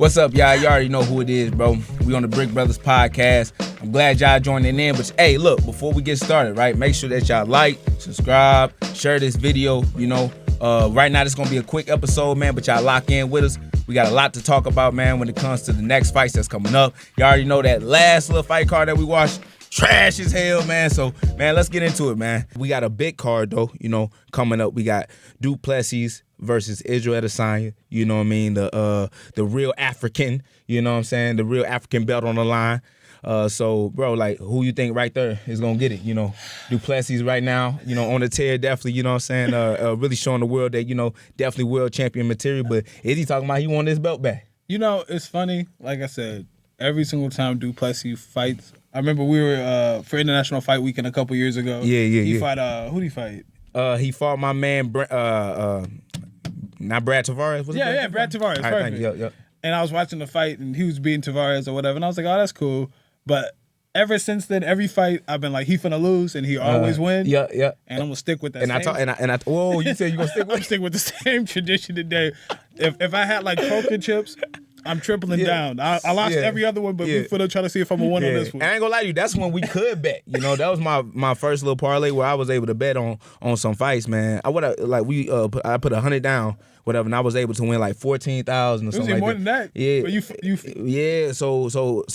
What's up, y'all? You already know who it is, bro. We on the Brick Brothers podcast. I'm glad y'all joining in. But hey, look, before we get started, right, make sure that y'all like, subscribe, share this video. Right now it's gonna be a quick episode, man, but y'all lock in with us. We got a lot to talk about, man, when it comes to the next fights that's coming up. You already know that last little fight card that we watched, trash as hell, man. So, man, let's get into it, man. We got a big card, though, coming up. We got Du Plessis versus Israel Adesanya, you know what I mean? The real African, you know what I'm saying? The real African belt on the line. So, bro, like, who you think right there is going to get it? Du Plessis right now, on the tear, definitely, you know what I'm saying? Really showing the world that, definitely world champion material. But is he talking about he want his belt back? It's funny. Like I said, every single time Du Plessis fights, I remember we were for International Fight Weekend a couple years ago. Yeah. He fought, who did he fight? He fought my man, not Brad Tavares? Was it Brad Tavares. Perfect. Yep. And I was watching the fight, and he was beating Tavares or whatever, and I was like, oh, that's cool. But ever since then, every fight, I've been like, he finna lose, and he always win. Yeah. And I'm gonna stick with that. Whoa, you said you gonna stick with? I'm sticking with the same tradition today. If I had like poker chips, I'm tripling down. I lost every other one, but we finna try to see if I'm a win on this one. I ain't gonna lie to you, that's when we could bet. That was my first little parlay where I was able to bet on some fights, man. I put 100 down, whatever, and I was able to win like 14,000 or something like that. More than that. Yeah. But yeah. So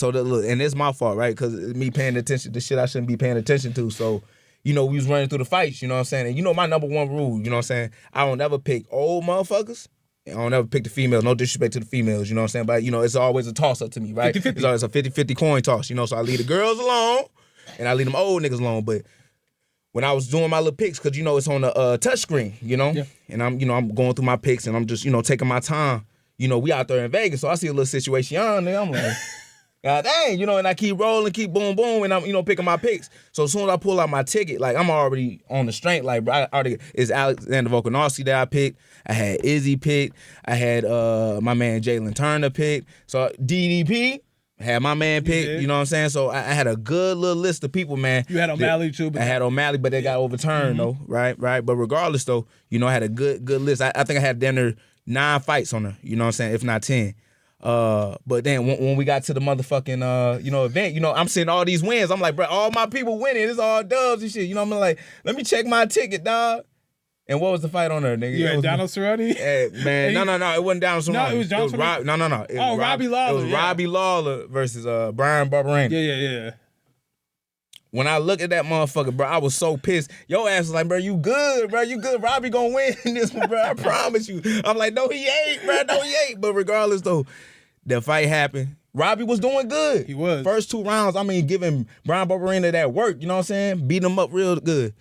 look, and it's my fault, right? Because me paying attention to shit I shouldn't be paying attention to. So, we was running through the fights, you know what I'm saying? And my number one rule, you know what I'm saying? I don't ever pick old motherfuckers. I don't ever pick the females. No disrespect to the females, you know what I'm saying? But, it's always a toss-up to me, right? 50-50. It's always a 50-50 coin toss, so I leave the girls alone, and I leave them old niggas alone. But when I was doing my little picks, because, it's on the touch screen, Yeah. And I'm going through my picks, and I'm just, taking my time. We out there in Vegas, so I see a little situation, and I'm like, God dang, and I keep rolling, keep boom, boom, and I'm, picking my picks. So as soon as I pull out my ticket, like, I'm already on the strength. Like, bro, it's Alexander Volkanovski that I picked. I had Izzy picked. I had my man Jalen Turner picked. So DDP had my man picked. You know what I'm saying? So I had a good little list of people, man. You had O'Malley too. I had O'Malley, but they got overturned though, right? But regardless though, I had a good list. I think I had down there 9 fights on there. You know what I'm saying? If not 10. But then when we got to the motherfucking event, I'm seeing all these wins. I'm like, bro, all my people winning. It's all dubs and shit. I'm like, let me check my ticket, dog. And what was the fight on there, nigga? You had Donald Cerrone? Man, no, it wasn't Donald Cerrone. No, it was John Cerrone. No. Robbie Lawler. It was Robbie Lawler versus Brian Barberena. Yeah. When I look at that motherfucker, bro, I was so pissed. Your ass was like, bro, you good, bro. You good. Robbie gonna win this one, bro. I promise you. I'm like, no, he ain't, bro. No, he ain't. But regardless, though, the fight happened. Robbie was doing good. He was. First 2 rounds, giving Brian Barberena that work, you know what I'm saying? Beating him up real good.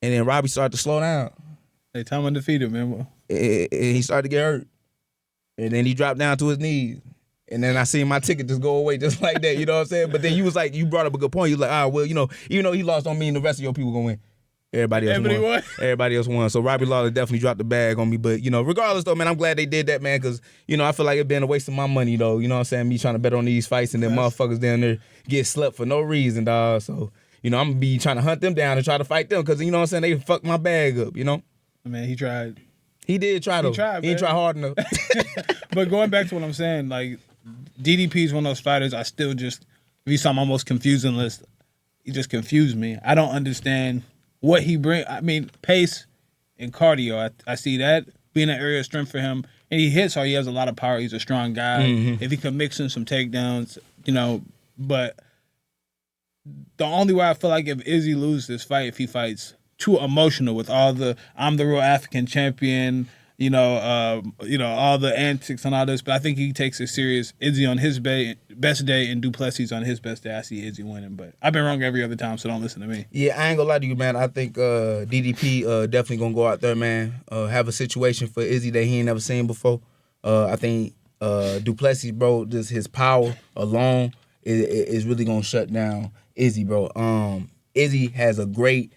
And then Robbie started to slow down. Hey, time undefeated, man. And he started to get hurt. And then he dropped down to his knees. And then I seen my ticket just go away just like that, you know what I'm saying? But then you brought up a good point. You was like, well, even though he lost don't mean the rest of your people gonna win. Everybody else won. So Robbie Lawler definitely dropped the bag on me. But, regardless though, man, I'm glad they did that, man, because, I feel like it been a waste of my money though. You know what I'm saying? Me trying to bet on these fights and then motherfuckers down there get slept for no reason, dog. So, I'm gonna be trying to hunt them down and try to fight them because, you know what I'm saying? They fucked my bag up, Man, he tried. He did try, though. He didn't try hard enough. But going back to what I'm saying, like, DDP is one of those fighters I still just, if you saw my most confusing list, he just confused me. I don't understand what he brings. Pace and cardio, I see that being an area of strength for him. And he hits hard. He has a lot of power. He's a strong guy. Mm-hmm. If he can mix in some takedowns, but the only way I feel like if Izzy loses this fight, if he fights too emotional with all the I'm the real African champion, all the antics and all this. But I think he takes it serious. Izzy on his best day and Du Plessis on his best day. I see Izzy winning, but I've been wrong every other time, so don't listen to me. Yeah, I ain't gonna lie to you, man. I think DDP definitely gonna go out there, man. Have a situation for Izzy that he ain't never seen before. I think Du Plessis, bro, just his power alone is really gonna shut down Izzy, bro. Izzy has a great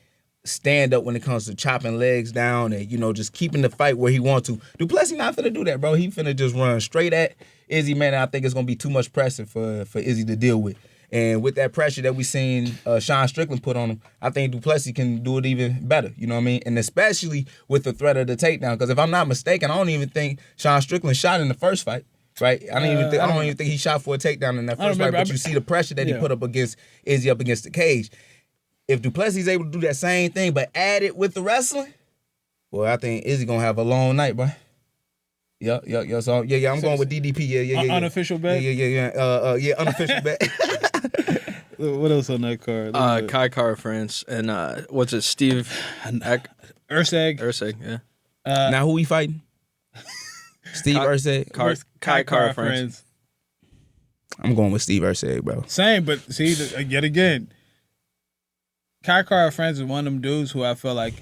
stand up when it comes to chopping legs down and, just keeping the fight where he wants to. Du Plessis not finna do that, bro. He finna just run straight at Izzy, man. And I think it's gonna be too much pressure for Izzy to deal with. And with that pressure that we seen Sean Strickland put on him, I think Du Plessis can do it even better, you know what I mean? And especially with the threat of the takedown, because if I'm not mistaken, I don't even think Sean Strickland shot in the first fight. right? I don't even think he shot for a takedown in that first fight. But you see the pressure that he put up against Izzy up against the cage. If Du Plessis is able to do that same thing, but add it with the wrestling, well, I think Izzy gonna have a long night, bro. Yeah. So I'm going with DDP. Yeah. Unofficial bet. Yeah. Unofficial bet. What else on that card? Kai Kara France and what's it? Steve Erceg. Yeah. Now who we fighting? Steve Erceg. Kai Kara France. I'm going with Steve Erceg, bro. Same, but see, yet again, Kai Kara France is one of them dudes who I feel like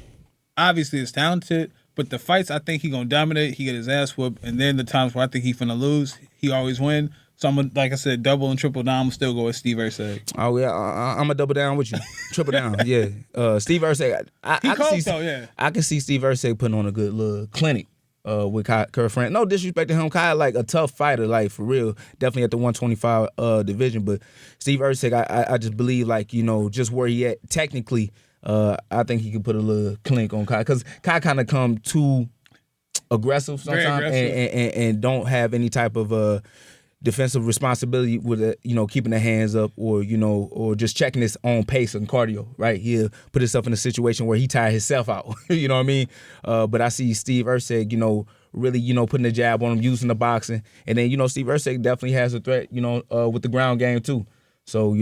obviously is talented, but the fights I think he gonna dominate. He get his ass whooped, and then the times where I think he finna lose, he always win. So I'm like I said, double and triple down. I'm still go with Steve Erceg. Oh yeah, I'm gonna double down with you, triple down. Yeah, Steve Erceg. I can see Steve Erceg putting on a good little clinic with Kai France. No disrespect to him, Kai like a tough fighter, like for real. Definitely at the 125 division, but Steve Erceg, I just believe like just where he at technically. I think he could put a little clinic on Kai because Kai kind of come too aggressive sometimes and don't have any type of defensive responsibility with keeping the hands up or just checking his own pace and cardio, right? He'll put himself in a situation where he tire himself out. You know what I mean? But I see Steve Erceg, really, putting the jab on him, using the boxing. And then, Steve Erceg definitely has a threat, with the ground game too. So,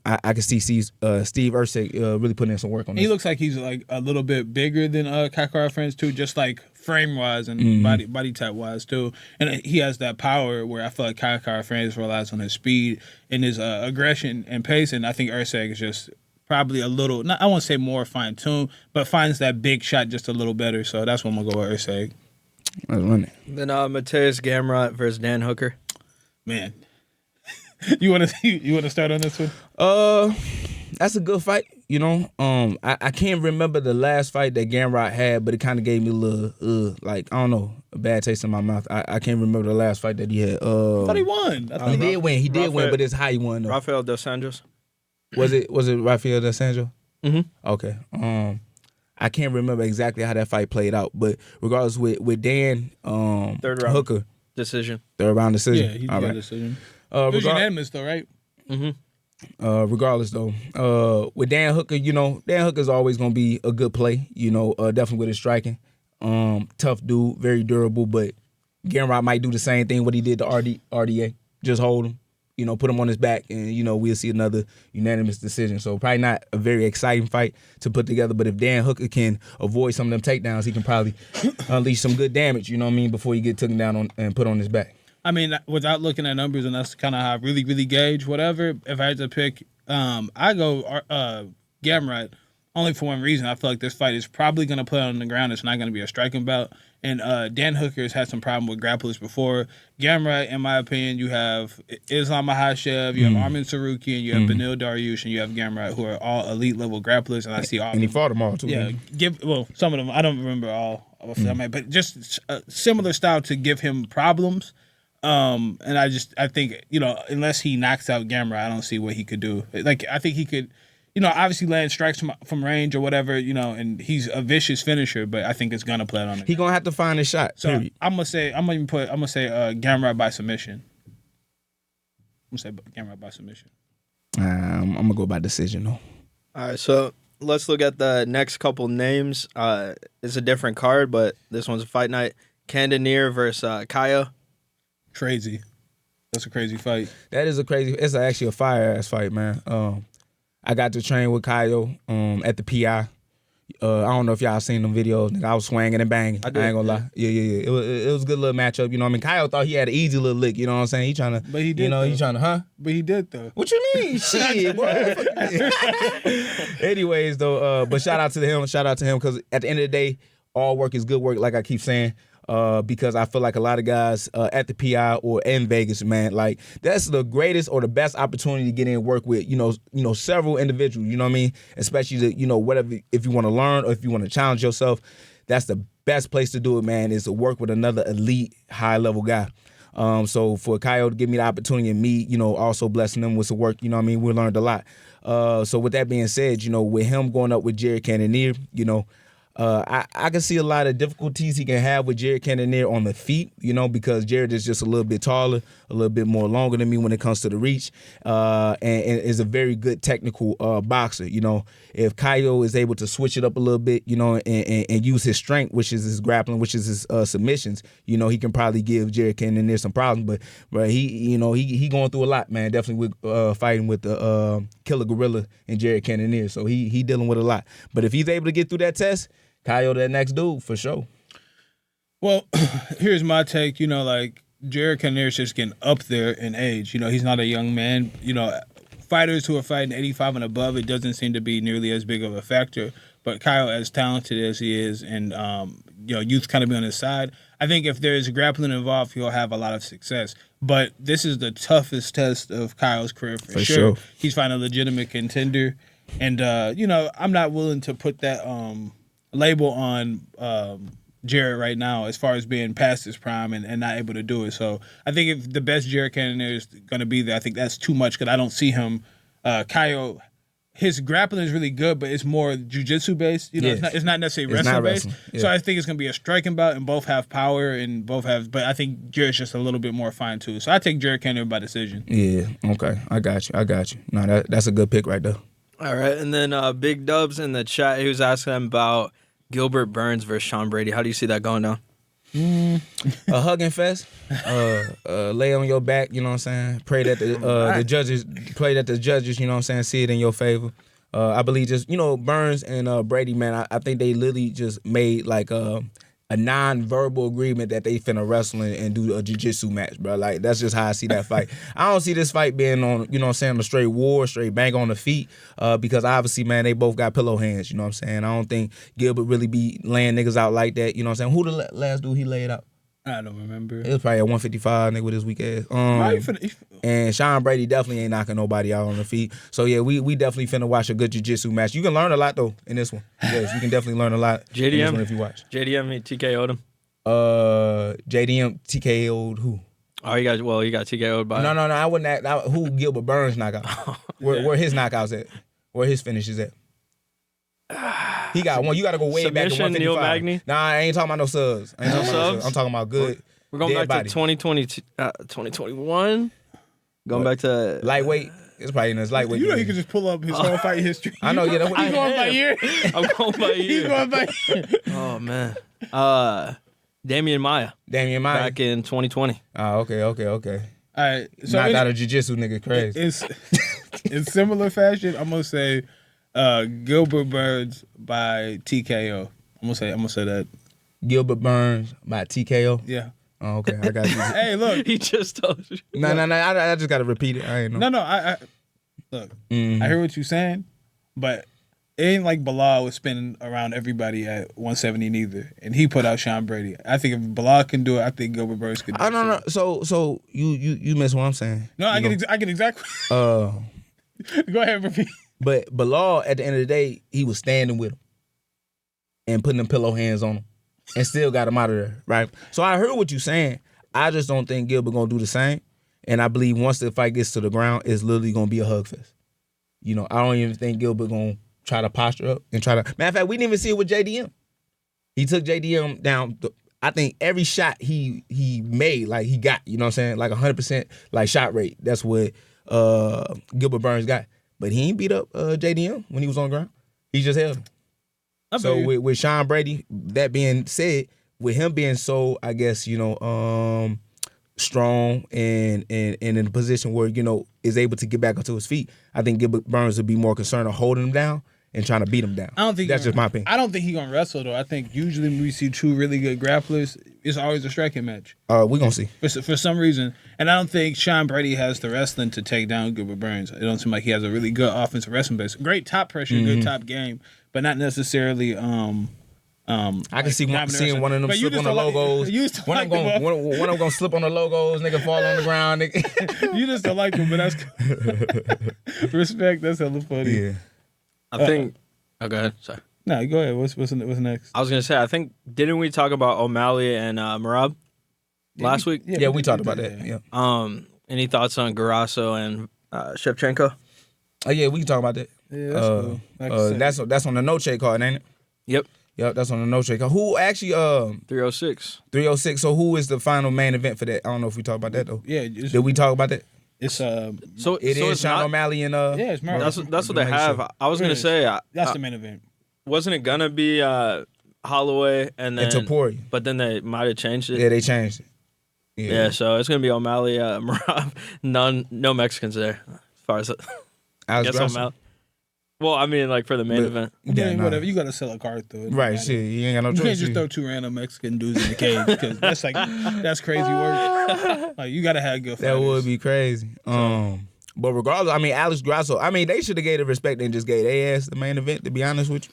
I can see Steve Erceg really putting in some work on this. He looks like he's like a little bit bigger than Kai Kara France too, just like frame-wise and body type-wise too. And he has that power where I feel like Kai Kara France relies on his speed and his aggression and pace, and I think Erceg is just probably a little, I won't say more fine-tuned, but finds that big shot just a little better. So that's what I'm going to go with Erceg. Let's run it. Then Mateusz Gamrot versus Dan Hooker. Man. You want to start on this one? That's a good fight. I can't remember the last fight that Gamrot had, but it kind of gave me a little I don't know, a bad taste in my mouth. I can't remember the last fight that he had. I thought he won. He did win. He did win, but it's how he won though. Rafael dos Anjos. Was it Rafael dos Anjos? Mm-hmm. Okay. I can't remember exactly how that fight played out, but regardless with Dan third round Hooker decision. Third round decision. Yeah, he got a decision. It was unanimous though, right? Mm-hmm. Regardless though, with Dan Hooker, Dan Hooker's always gonna be a good play. Definitely with his striking. Tough dude, very durable, but Gamrot might do the same thing what he did to RDA. Just hold him, put him on his back, and we'll see another unanimous decision. So probably not a very exciting fight to put together, but if Dan Hooker can avoid some of them takedowns, he can probably unleash some good damage. Before he get taken down and put on his back. I mean, without looking at numbers, and that's kind of how I really, really gauge whatever. If I had to pick, I go Gamrot only for one reason. I feel like this fight is probably going to play on the ground. It's not going to be a striking bout. And Dan Hooker has had some problem with grapplers before. Gamrot, in my opinion, you have Islam Makhachev, you have Armin Sarukian, you have Benil Dariush, and you have Gamrot, who are all elite level grapplers. And I see all. And he fought them all too. Yeah, some of them. I don't remember all of them, but just a similar style to give him problems. And I think, unless he knocks out Gamrot, I don't see what he could do. Like, I think he could, obviously land strikes from range or whatever, and he's a vicious finisher, but I think it's gonna play it on him. He gonna have to find his shot. So period. I'm gonna say Gamrot by submission. I'm gonna say Gamrot by submission. I'm gonna go by decision though. All right, so let's look at the next couple names. It's a different card, but this one's a fight night. Cannonier versus Caio. Crazy. That's a crazy fight. That is it's actually a fire ass fight, man. I got to train with Caio at the PI. I don't know if y'all seen them videos. I was swinging and banging. I ain't gonna lie. Yeah. It was a good little matchup. Caio thought he had an easy little lick. You know what I'm saying? He trying to. But he did. He trying to, huh? But he did though. What you mean? Shit, boy. Anyways, though, but shout out to him because at the end of the day, all work is good work. Like I keep saying. Because I feel like a lot of guys at the PI or in Vegas, man, like that's the greatest or the best opportunity to get in and work with, several individuals, you know what I mean? Especially whatever, if you want to learn or if you want to challenge yourself, that's the best place to do it, man, is to work with another elite high level guy. So for Caio to give me the opportunity and me, also blessing him with some work, we learned a lot. So with that being said, with him going up with Jared Cannonier, I can see a lot of difficulties he can have with Jared Cannonier on the feet, because Jared is just a little bit taller, a little bit more longer than me when it comes to the reach, and is a very good technical boxer. If Caio is able to switch it up a little bit, and use his strength, which is his grappling, which is his submissions, he can probably give Jared Cannonier some problems. But he going through a lot, man. Definitely with fighting with the killer gorilla and Jared Cannonier, so he dealing with a lot. But if he's able to get through that test, Caio that next dude for sure. Well, here's my take. Jared Cannonier's just getting up there in age. He's not a young man. Fighters who are fighting 85 and above, it doesn't seem to be nearly as big of a factor. But Caio, as talented as he is, and youth kind of be on his side, I think if there's grappling involved, he'll have a lot of success. But this is the toughest test of Caio's career for sure. He's fighting a legitimate contender, and I'm not willing to put that label on Jared right now as far as being past his prime and not able to do it. So I think if the best Jared Cannonier is going to be there, I think that's too much because I don't see him. Caio, his grappling is really good, but it's more jiu-jitsu based. It's not necessarily wrestling based. Yeah. So I think it's going to be a striking bout, and both have power and both have. But I think Jared's just a little bit more fine too. So I take Jared Cannonier by decision. Yeah. Okay. I got you. No, that's a good pick right there. All right, and then Big Dubs in the chat, he was asking about Gilbert Burns versus Sean Brady. How do you see that going down? A hugging fest. Lay on your back, you know what I'm saying? Pray that the judges, you know what I'm saying, see it in your favor. I believe just, Burns and Brady, man, I think they literally just made like a non-verbal agreement that they finna wrestle and do a jiu-jitsu match, bro. Like, that's just how I see that fight. I don't see this fight being on, a straight war, straight bang on the feet, because obviously, man, they both got pillow hands, you know what I'm saying? I don't think Gilbert really be laying niggas out like that, you know what I'm saying? Who the last dude he laid out? I don't remember. It was probably at 155, nigga, with his weak ass. And Sean Brady definitely ain't knocking nobody out on the feet. So, yeah, we definitely finna watch a good jiu-jitsu match. You can learn a lot, though, in this one. Yes, you can definitely learn a lot in this one if you watch. JDM, he TKO'd him? JDM TKO'd who? Oh, he got TKO'd by... No, I wouldn't... who Gilbert Burns knocked out? Where his knockouts at? Where his finishes at? He got one. You got to go way back to 155. Neil Magny? Nah, I ain't talking about no subs. I'm talking about good. We're going back to 2021. Going back to lightweight. It's probably in his lightweight. You can just pull up his whole fight history. I know. Yeah, he's going by year. I'm going by year. He's going by year. Oh man. Damian Maia. Back in 2020. Oh, okay. All right. So knocked out a jiu-jitsu nigga, crazy. It's in similar fashion. I'm gonna say Gilbert Burns by TKO. I'm gonna say that. Gilbert Burns by TKO. Yeah. Oh, okay. I got you. Hey, look. He just told you. No. I just gotta repeat it. I ain't know. No. I look. I hear what you're saying, but it ain't like Bilal was spinning around everybody at 170 neither, and he put out Sean Brady. I think if Bilal can do it, I think Gilbert Burns could do it. I don't know. So you miss what I'm saying? No, I get exactly. Go ahead, repeat. But Bilal, at the end of the day, he was standing with him and putting them pillow hands on him and still got him out of there, right? So I heard what you're saying. I just don't think Gilbert gonna do the same. And I believe once the fight gets to the ground, it's literally gonna be a hug fest. I don't even think Gilbert gonna try to posture up and try to. Matter of fact, we didn't even see it with JDM. He took JDM down. I think every shot he made, like he got, you know what I'm saying, like 100% like shot rate. That's what Gilbert Burns got. But he ain't beat up JDM when he was on the ground. He just held him. So with Sean Brady, that being said, with him being so, I guess, strong and in a position where, is able to get back onto his feet, I think Gilbert Burns would be more concerned of holding him down and trying to beat him down. That's just my opinion. I don't think he's gonna wrestle though. I think usually when we see two really good grapplers, it's always a striking match. We're gonna see. For some reason. And I don't think Sean Brady has the wrestling to take down Gilbert Burns. It don't seem like he has a really good offensive wrestling base. Great top pressure, good top game, but not necessarily I can see seeing one of them slip on the logos. One of them gonna slip on the logos, nigga fall on the ground, nigga. You just don't like him, but that's respect. That's hella funny. Yeah. I think. Oh, go ahead. Sorry. No, go ahead. What's next? I was gonna say. I think didn't we talk about O'Malley and Merab last week? Yeah, we talked about that. Yeah. Any thoughts on Grasso and Shevchenko? Oh yeah, we can talk about that. Yeah, that's cool. That's on the no check card, ain't it? Yep. Yep, that's on the no trade card. Who actually 306. 306. So who is the final main event for that? I don't know if we talked about that though. Yeah, Did we talk about that? It's So It so is it's Sean not, O'Malley and it's Murray. That's what they Make have. sure. I was gonna Yes. say, That's the main event. wasn't it gonna be Holloway and then Topuria. but then they might have changed it. Yeah, they changed it. Yeah, so it's gonna be O'Malley, Marab. No Mexicans there, as far as I Alex guess Grasso. O'Malley. Well, I mean, like for the main But- event. Yeah, nah. Whatever. You got to sell a card through it. Right, shit. You ain't got no You choice. can't just throw 2 random Mexican dudes in the cage because that's crazy work. Like you got to have good fighters. That would be crazy. But regardless, I mean, Alex Grasso, I mean, they should have gave the respect and just gave their ass the main event, to be honest with you.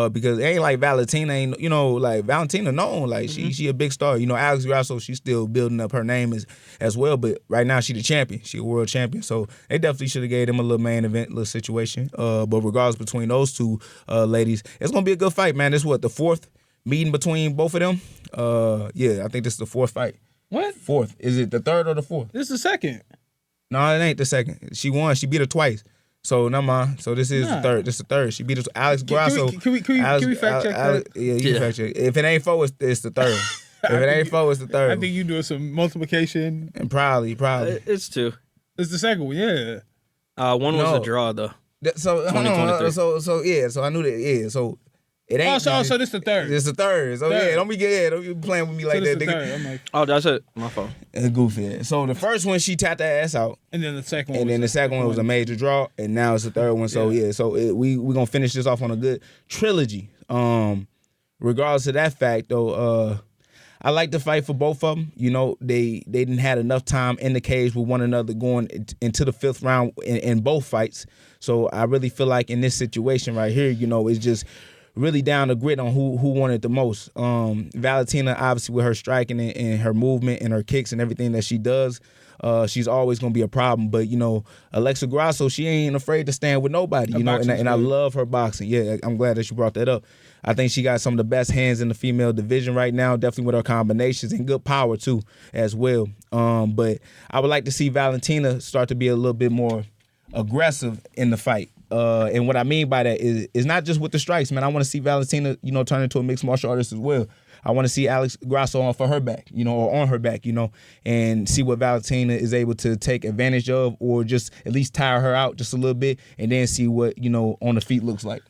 Because it ain't like Valentina, ain't, you know, like Valentina known, like she a big star. You know, Alex Grasso, she's still building up her name as well, but right now she the champion. She a world champion. So they definitely should have gave them a little main event, little situation. But regardless, between those two ladies, it's gonna be a good fight, man. This what, the 4th meeting between both of them? Yeah, I think this is the 4th fight. What? 4th. Is it the 3rd or the 4th? This is the second. No, it ain't the 2nd. She won. She beat her twice. So never mind. So this is the 3rd. This is the 3rd. She beat Alex Grasso. Can we fact check that? Yeah, you can fact check. If it ain't 4, it's the 3rd. If it ain't 4, it's the 3rd. I think you doing some multiplication. And probably. It's 2. It's the second one, yeah. One was No. a draw though. So hold on. 2023. So yeah. So I knew that. Yeah. So it ain't. Oh, so this the third. It's the 3rd. So Third. yeah, don't be playing with me like So that, this the nigga. third. I'm like, Oh, that's it. My fault. It's goofy. So the first one, she tapped her ass out. and then the second one. And then the second one was a major draw, and now it's the 3rd one. So yeah, we gonna finish this off on a good trilogy. Regardless of that fact, though, I like the fight for both of them. You know, they didn't had enough time in the cage with one another going into the 5th round in both fights. So I really feel like in this situation right here, you know, it's just really down to grit on who wanted the most. Valentina, obviously, with her striking and her movement and her kicks and everything that she does, she's always gonna be a problem. But you know, Alexa Grasso, she ain't afraid to stand with nobody. You know, and I love her boxing. Yeah, I'm glad that you brought that up. I think she got some of the best hands in the female division right now. Definitely with her combinations and good power too, as well. But I would like to see Valentina start to be a little bit more aggressive in the fight. And what I mean by that is not just with the strikes, man. I want to see Valentina, you know, turn into a mixed martial artist as well. I want to see Alex Grasso on for her back, you know, or on her back, you know, and see what Valentina is able to take advantage of, or just at least tire her out just a little bit, and then see what, you know, on the feet looks like.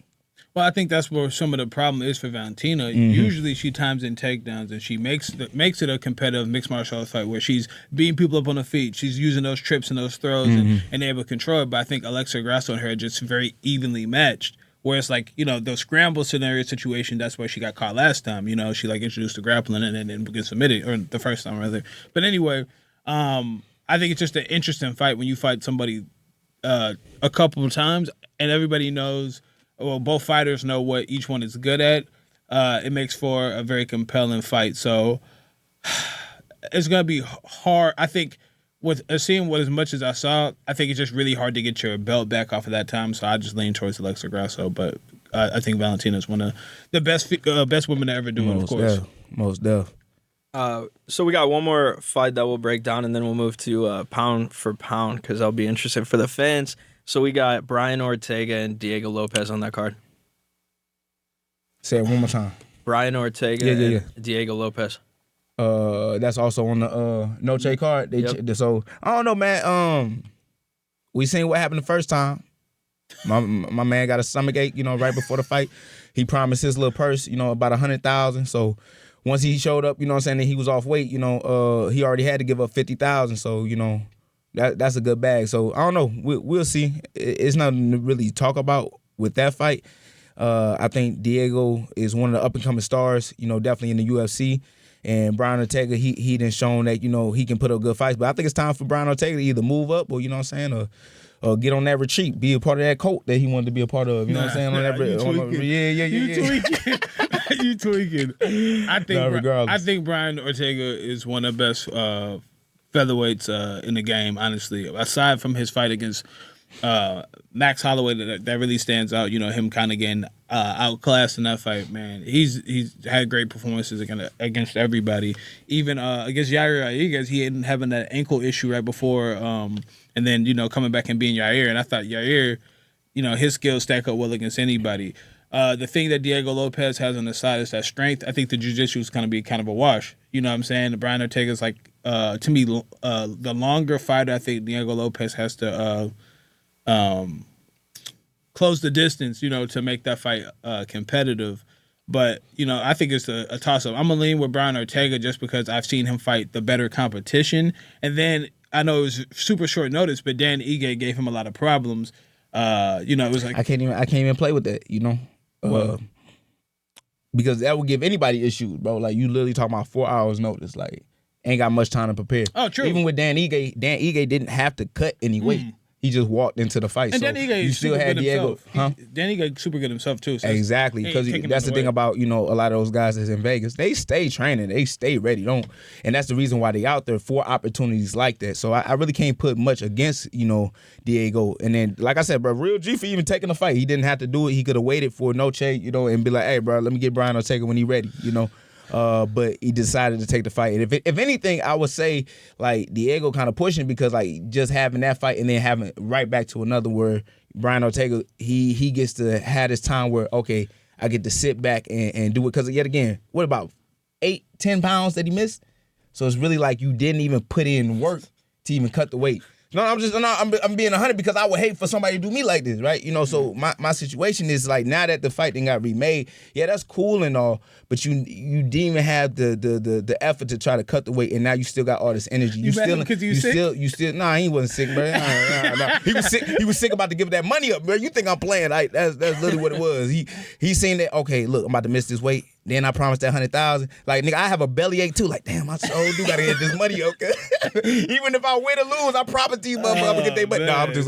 Well, I think that's where some of the problem is for Valentina. Usually she times in takedowns and she makes it a competitive mixed martial arts fight where she's beating people up on the feet. She's using those trips and those throws and able to control it. But I think Alexa Grasso and her are just very evenly matched. Where it's like, you know, the scramble scenario situation, that's where she got caught last time. You know, she like introduced the grappling and then gets submitted, or the first time rather. But anyway, I think it's just an interesting fight when you fight somebody a couple of times and everybody knows. Well, both fighters know what each one is good at. It makes for a very compelling fight. So it's going to be hard. I think with seeing what as much as I saw, I think it's just really hard to get your belt back off of that time. So I just lean towards Alexa Grasso. But I think Valentina is one of the best women to ever do it, of course. Most def. So we got one more fight that we'll break down, and then we'll move to pound for pound because that'll be interesting for the fans. So we got Brian Ortega and Diego Lopez on that card. Say it one more time. Brian Ortega and Diego Lopez. That's also on the no trade card. So I don't know, man. We seen what happened the first time. My man got a stomachache, you know, right before the fight. He promised his little purse, you know, about 100,000. So once he showed up, you know what I'm saying, that he was off weight, you know, he already had to give up 50,000. So, you know, that's a good bag. So I don't know. We'll see. It's nothing to really talk about with that fight. I think Diego is one of the up and coming stars, you know, definitely in the UFC. And Brian Ortega, he done shown that, you know, he can put up good fights. But I think it's time for Brian Ortega to either move up or, you know what I'm saying, or get on that retreat, be a part of that cult that he wanted to be a part of. You know what I'm saying? You tweaking. I think Brian Ortega is one of the best featherweights in the game, honestly. Aside from his fight against Max Holloway, that really stands out. You know, him kind of getting outclassed in that fight, man. He's had great performances against everybody. Even against Yair Rodriguez, he ended having that ankle issue right before, and then, you know, coming back and being Yair. And I thought Yair, you know, his skills stack up well against anybody. The thing that Diego Lopez has on the side is that strength. I think the jiu-jitsu is going to be kind of a wash. You know what I'm saying? Brian Ortega's like, to me, the longer fighter. I think Diego Lopez has to close the distance, to make that fight competitive. But, I think it's a toss-up. I'm going to lean with Brian Ortega just because I've seen him fight the better competition. And then I know it was super short notice, but Dan Ige gave him a lot of problems. It was like I can't even play with that, because that would give anybody issues, bro. Like, you literally talking about 4 hours notice. Like, ain't got much time to prepare. Oh, true. Even with Dan Ige didn't have to cut any weight. He just walked into the fight. And so Dan Ige you still had Diego. Dan Ige super good himself too. So exactly, because that's the thing about a lot of those guys that's in Vegas. They stay training, they stay ready. And that's the reason why they out there for opportunities like that. So I really can't put much against Diego. And then like I said, bro, real G for even taking the fight. He didn't have to do it. He could have waited for Noche, and be like, hey, bro, let me get Brian Ortega when he ready. But he decided to take the fight. And if anything, I would say like Diego kind of pushing because like just having that fight and then having right back to another where Brian Ortega he gets to have this time where okay, I get to sit back and do it because yet again, what about 8-10 pounds that he missed? So it's really like you didn't even put in work to even cut the weight. No, I'm being 100 because I would hate for somebody to do me like this, right? So my situation is like now that the fight then got remade, yeah, that's cool and all, but you didn't even have the effort to try to cut the weight, and now you still got all this energy. You still because you sick? Nah, he wasn't sick, bro. Nah. He was sick. He was sick about to give that money up, bro. You think I'm playing? Like that's literally what it was. He seen that. Okay, look, I'm about to miss this weight. Then I promised that 100,000. Like, nigga, I have a bellyache too. Like, damn, I sure do gotta get this money, okay? Even if I win or lose, I promise these motherfuckers get their money. Nah, I'm just,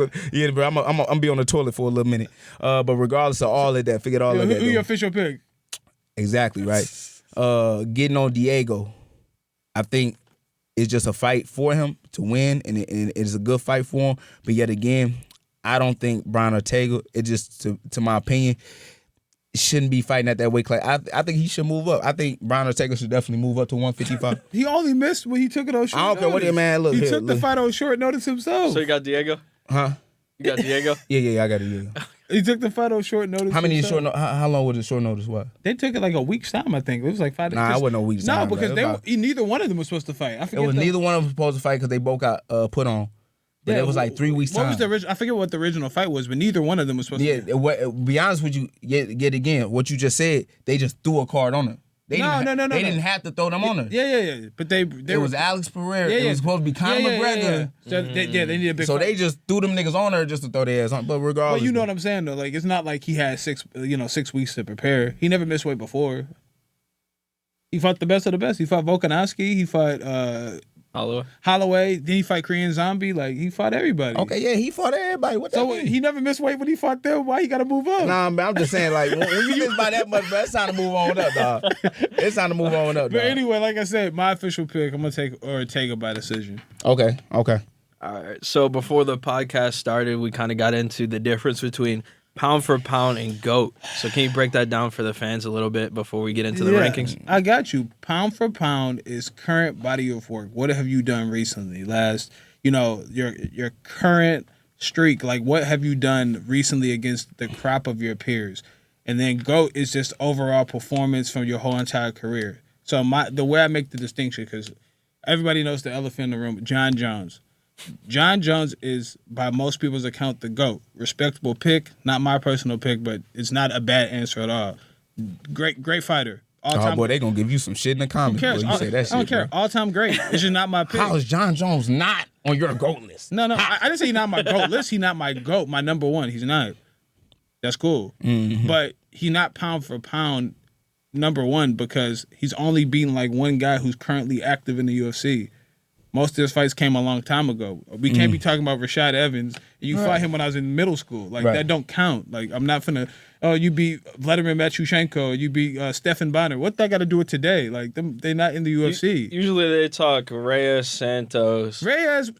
bro, I'm be on the toilet for a little minute. But regardless of all of that, figured all of that. Who your official pick? Exactly, right. Getting on Diego, I think it's just a fight for him to win, and it's a good fight for him. But yet again, I don't think Brian Ortega, it just, to my opinion, shouldn't be fighting at that weight class. I think he should move up. I think Brian Ortega should definitely move up to 155. He only missed when he took it on short notice. I don't care what man look. He took the fight on short notice himself. So you got Diego? Huh? You got Diego? Yeah, I got Diego. He took the fight on short notice. How many short? How long was the short notice? What? They took it like a week's time. I think it was like 5 days. Nah, it wasn't a week's time. No, because neither one of them was supposed to fight. Neither one of them was supposed to fight because they both got put on. But it was like 3 weeks time. What was the I forget what the original fight was, but neither one of them was supposed to. Yeah, be honest with you, yet again, what you just said, they just threw a card on her. They didn't have to throw them on her. Yeah. But it was Alex Pereira. It was supposed to be Conor McGregor. So they need a big. So they just threw them niggas on her just to throw their ass on. But regardless, well, you know what I'm saying though. Like it's not like he had 6 weeks to prepare. He never missed weight before. He fought the best of the best. He fought Volkanovski. He fought Holloway. Then he fight Korean Zombie. Like he fought everybody. Okay, yeah, he fought everybody. What that mean? He never missed weight when he fought them. Why he got to move up? Nah, man, I'm just saying like when you miss by that much, bro, it's time to move on up, dog. It's time to move on up. But dog. Anyway, like I said, my official pick, I'm gonna take Ortega by decision. Okay. All right. So before the podcast started, we kind of got into the difference between pound for pound and GOAT. So can you break that down for the fans a little bit before we get into the rankings? I got you. Pound for pound is current body of work. What have you done recently? Your current streak. Like what have you done recently against the crop of your peers? And then GOAT is just overall performance from your whole entire career. So the way I make the distinction, because everybody knows the elephant in the room, John Jones. John Jones is, by most people's account, the GOAT. Respectable pick, not my personal pick, but it's not a bad answer at all. Great fighter. All-time. Boy, they gonna give you some shit in the comments. Boy, you say that shit, I don't care. All-time great. It's just not my pick. How is John Jones not on your GOAT list? No, I didn't say he's not my GOAT list. He's not my GOAT, my number one. He's not. That's cool. Mm-hmm. But he's not pound for pound number one because he's only beaten like one guy who's currently active in the UFC. Most of his fights came a long time ago. We can't be talking about Rashad Evans. You fought him when I was in middle school. Like, that don't count. Like, I'm not finna, you beat Vladimir Mateuszchenko, you beat Stephan Bonner. What that got to do with today? Like, they're not in the UFC. Usually they talk Reyes, Santos. Reyes,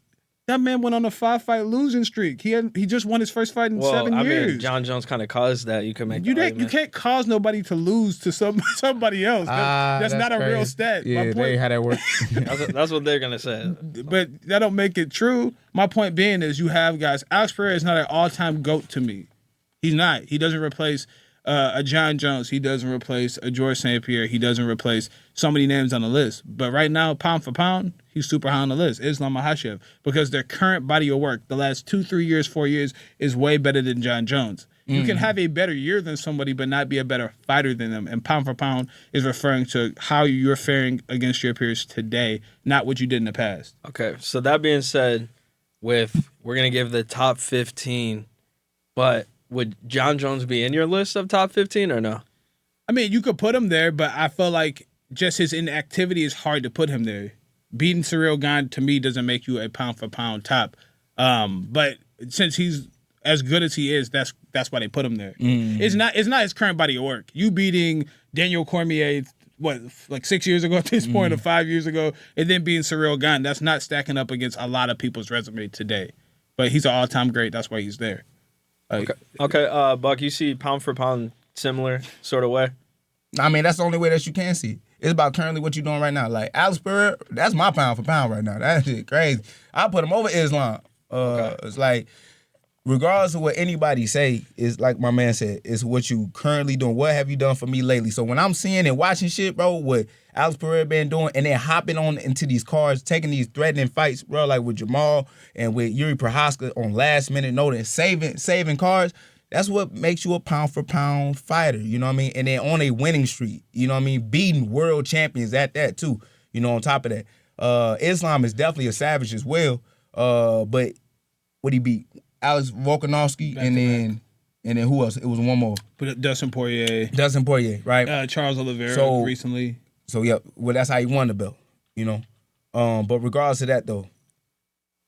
that man went on a 5-fight losing streak. He just won his first fight in 7 years. I mean, John Jones kind of caused that. You can make you can't cause nobody to lose to somebody else. That's not a real stat. Yeah, My point, that ain't how that works. that's what they're gonna say. But that don't make it true. My point being is you have guys. Alex Pereira is not an all-time GOAT to me. He's not. He doesn't replace a John Jones, he doesn't replace a George St. Pierre, he doesn't replace so many names on the list. But right now, pound for pound, he's super high on the list. Islam Makhachev, because their current body of work, the last 2, 3 years, 4 years, is way better than John Jones. You can have a better year than somebody, but not be a better fighter than them. And pound for pound is referring to how you're faring against your peers today, not what you did in the past. Okay, so that being said, we're gonna give the top 15, but would John Jones be in your list of top 15 or no? I mean, you could put him there, but I feel like just his inactivity is hard to put him there. Beating Ciryl Gane, to me, doesn't make you a pound for pound top. But since he's as good as he is, that's why they put him there. It's not his current body of work. You beating Daniel Cormier, like 6 years ago at this point, or 5 years ago, and then beating Ciryl Gane, that's not stacking up against a lot of people's resume today. But he's an all-time great. That's why he's there. Okay. Buck, you see pound for pound similar sort of way? I mean, that's the only way that you can see. It's about currently what you're doing right now. Like, Alex Pereira, that's my pound for pound right now. That shit crazy. I put him over Islam. It's like, regardless of what anybody say, is like my man said, it's what you currently doing. What have you done for me lately? So when I'm seeing and watching shit, bro, what Alex Pereira been doing, and then hopping on into these cards, taking these threatening fights, bro, like with Jamal and with Yuri Prohaska on last minute notice, saving cards, that's what makes you a pound for pound fighter, you know what I mean? And then on a winning streak, you know what I mean? Beating world champions at that too, you know, on top of that. Islam is definitely a savage as well, but what he beat? Alex Volkanovski, and then who else? It was one more. But Dustin Poirier, right? Charles Oliveira recently. So yeah, well that's how he won the belt, you know. But regardless of that though,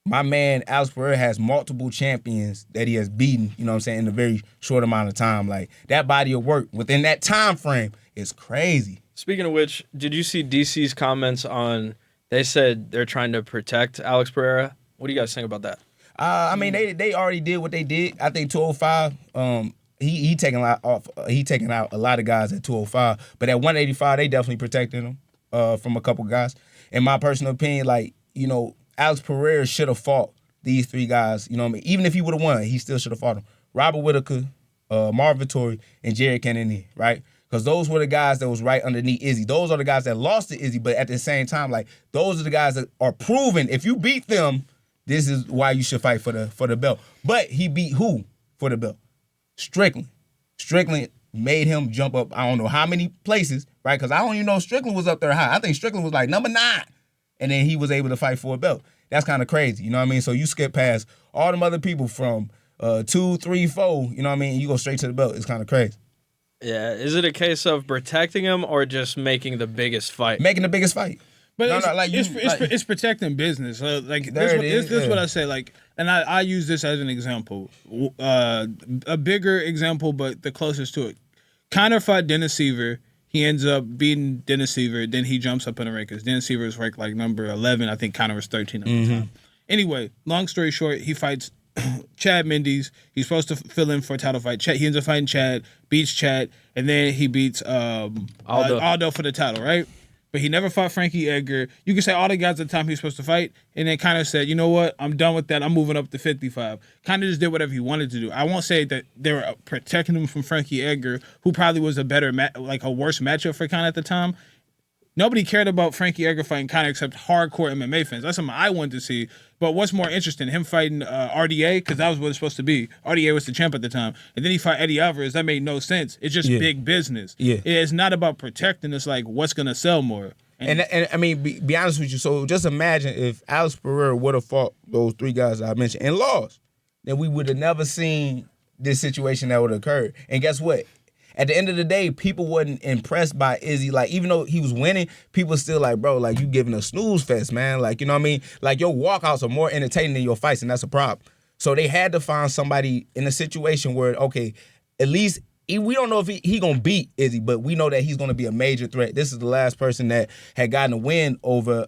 my man Alex Pereira has multiple champions that he has beaten, you know what I'm saying, in a very short amount of time. Like, that body of work within that time frame is crazy. Speaking of which, did you see DC's comments on? They said they're trying to protect Alex Pereira. What do you guys think about that? I mean, they already did what they did. I think 205. He taking out a lot of guys at 205, but at 185 they definitely protected him from a couple guys. In my personal opinion, like, you know, Alex Pereira should have fought these 3 guys. You know what I mean? Even if he would have won, he still should have fought them. Robert Whitaker, Marvin Vettori, and Jared Cannonier, right? Because those were the guys that was right underneath Izzy. Those are the guys that lost to Izzy, but at the same time, like, those are the guys that are proven. If you beat them, this is why you should fight for the belt. But he beat who for the belt? Strickland. Strickland made him jump up I don't know how many places, right? Because I don't even know Strickland was up there high. I think Strickland was like number 9. And then he was able to fight for a belt. That's kind of crazy, you know what I mean? So you skip past all them other people from 2, 3, 4, you know what I mean? And you go straight to the belt. It's kind of crazy. Yeah. Is it a case of protecting him or just making the biggest fight? Making the biggest fight. But it's protecting business. Like, this is what I say. Like, and I use this as an example, a bigger example, but the closest to it. Conor fought Dennis Seaver. He ends up beating Dennis Seaver. Then he jumps up in the rankings. Dennis Seaver is ranked like number 11. I think Conor was 13 at the time. Anyway, long story short, he fights Chad Mendes. He's supposed to fill in for a title fight. He ends up fighting Chad, beats Chad, and then he beats Aldo for the title, right? But he never fought Frankie Edgar. You can say all the guys at the time he was supposed to fight, and then kind of said, you know what, I'm done with that. I'm moving up to 55. Kind of just did whatever he wanted to do. I won't say that they were protecting him from Frankie Edgar, who probably was a worse matchup for Conor at the time. Nobody cared about Frankie Edgar fighting Conor except hardcore MMA fans. That's something I wanted to see. But what's more interesting, him fighting RDA, because that was what it's supposed to be. RDA was the champ at the time. And then he fought Eddie Alvarez. That made no sense. It's just big business. Yeah. It's not about protecting. It's like, what's going to sell more? And I mean, be honest with you. So just imagine if Alex Pereira would have fought those 3 guys I mentioned and lost, then we would have never seen this situation that would have occurred. And guess what? At the end of the day, people wasn't impressed by Izzy. Like, even though he was winning, people still like, bro, like, you giving a snooze fest, man. Like, you know what I mean? Like, your walkouts are more entertaining than your fights, and that's a problem. So they had to find somebody in a situation where, okay, at least we don't know if he gonna beat Izzy, but we know that he's gonna be a major threat. This is the last person that had gotten a win over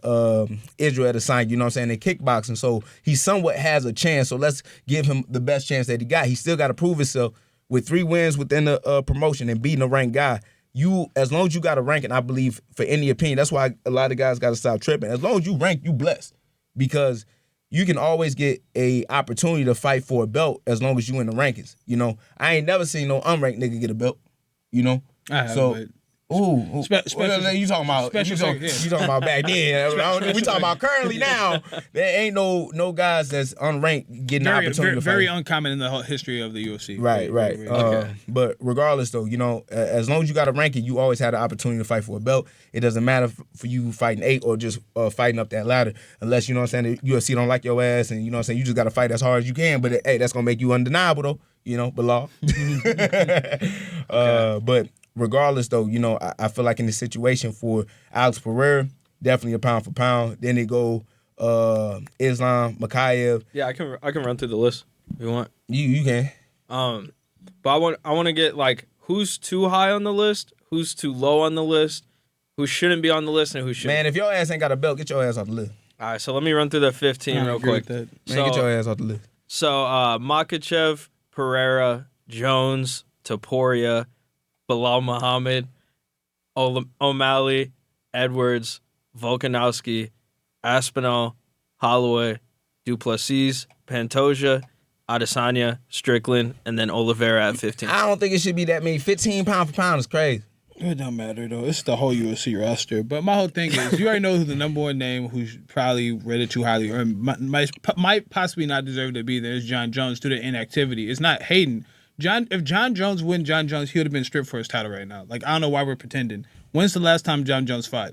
Israel Adesanya, you know what I'm saying, in kickboxing. So he somewhat has a chance. So let's give him the best chance that he got. He still got to prove himself. With 3 wins within the promotion and beating a ranked guy, as long as you got a ranking, I believe, for any opinion, that's why a lot of guys got to stop tripping. As long as you rank, you blessed. Because you can always get a opportunity to fight for a belt as long as you in the rankings. You know, I ain't never seen no unranked nigga get a belt. You know, I have, so. but Ooh, special- you talking about? special You circ- talking about back then? We talking about currently now. There ain't no guys that's unranked getting the opportunity to fight. very uncommon in the whole history of the UFC. Right. Okay. But regardless, though, you know, as long as you got a ranking, you always had the opportunity to fight for a belt. It doesn't matter for you fighting 8 or just fighting up that ladder, unless you know what I'm saying. The UFC don't like your ass, and you know what I'm saying. You just got to fight as hard as you can. But hey, that's gonna make you undeniable, though. You know, Bilal. But regardless, though, you know, I feel like in this situation for Alex Pereira, definitely a pound for pound. Then they go Islam Makhachev. Yeah, I can run through the list if you want. You can. But I want to get like who's too high on the list, who's too low on the list, who shouldn't be on the list, and who should. Man, if your ass ain't got a belt, get your ass off the list. All right, so let me run through the 15 real quick. Man, get your ass off the list. So Makhachev, Pereira, Jones, Topuria, Bilal Muhammad, O'Malley, Edwards, Volkanovski, Aspinall, Holloway, Du Plessis, Pantoja, Adesanya, Strickland, and then Oliveira at 15. I don't think it should be that many. 15 pound for pound is crazy. It don't matter though. It's the whole UFC roster. But my whole thing is, you already know who the number one name who's probably rated too highly or might possibly not deserve to be there is John Jones due to inactivity. It's not Hayden. If John Jones win John Jones, he would have been stripped for his title right now. Like, I don't know why we're pretending. When's the last time John Jones fought?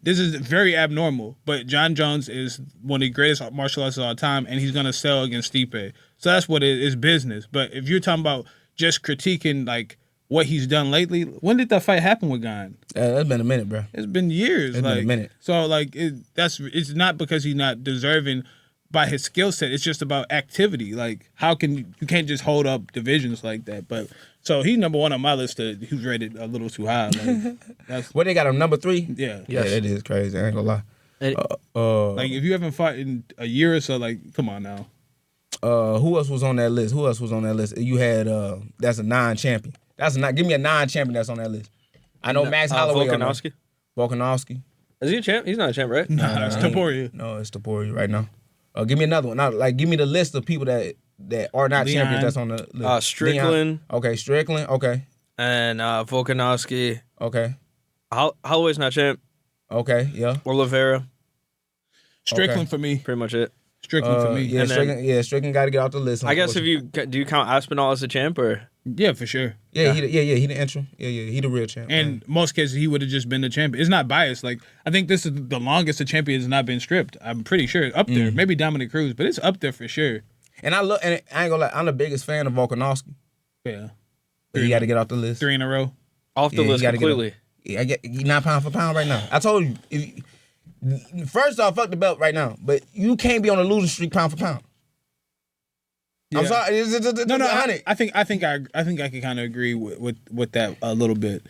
This is very abnormal, but John Jones is one of the greatest martial artists of all time, and he's going to sell against Stipe. So that's what it is, business. But if you're talking about just critiquing, like, what he's done lately, when did that fight happen with Gon? That's been a minute, bro. It's been years. It's been a minute. So, like, it's not because he's not deserving by his skill set. It's just about activity. Like, how can you can't just hold up divisions like that. But so he's number one on my list. Who's rated a little too high. Like, What they got him number 3? Yeah. Yeah, that is crazy. I ain't gonna lie. Like, if you haven't fought in a year or so, like, come on now. Who else was on that list? You had that's a non-champion. Give me a non-champion that's on that list. I know Max Holloway. Volkanovski. Is he a champ? He's not a champ, right? Nah, it's Topuria. No, it's Topuria right now. Give me another one. Now, like, give me the list of people that are not Leon. champions that's on the list. Strickland. Leon. Okay, Strickland. Okay. And Volkanovski. Okay. Holloway's not champ. Okay, yeah. Oliveira. Strickland for me. Pretty much it. Strickland for me. Yeah, And then- Strickland got to get off the list. I guess if you count Aspinall as a champ or Yeah, for sure. he the intro. Yeah, he the real champ. And most cases, he would have just been the champion. It's not biased. Like, I think this is the longest a champion has not been stripped. I'm pretty sure it's up there. Maybe Dominic Cruz, but it's up there for sure. And I ain't gonna lie, I'm the biggest fan of Volkanovski. Yeah. But he got to get off the list. 3 in a row. off the Yeah, list you gotta get completely. He's not pound for pound right now. I told you. First off, fuck the belt right now. But you can't be on a losing streak pound for pound. I'm Yeah. sorry. No, honey. I think I can kind of agree with that a little bit.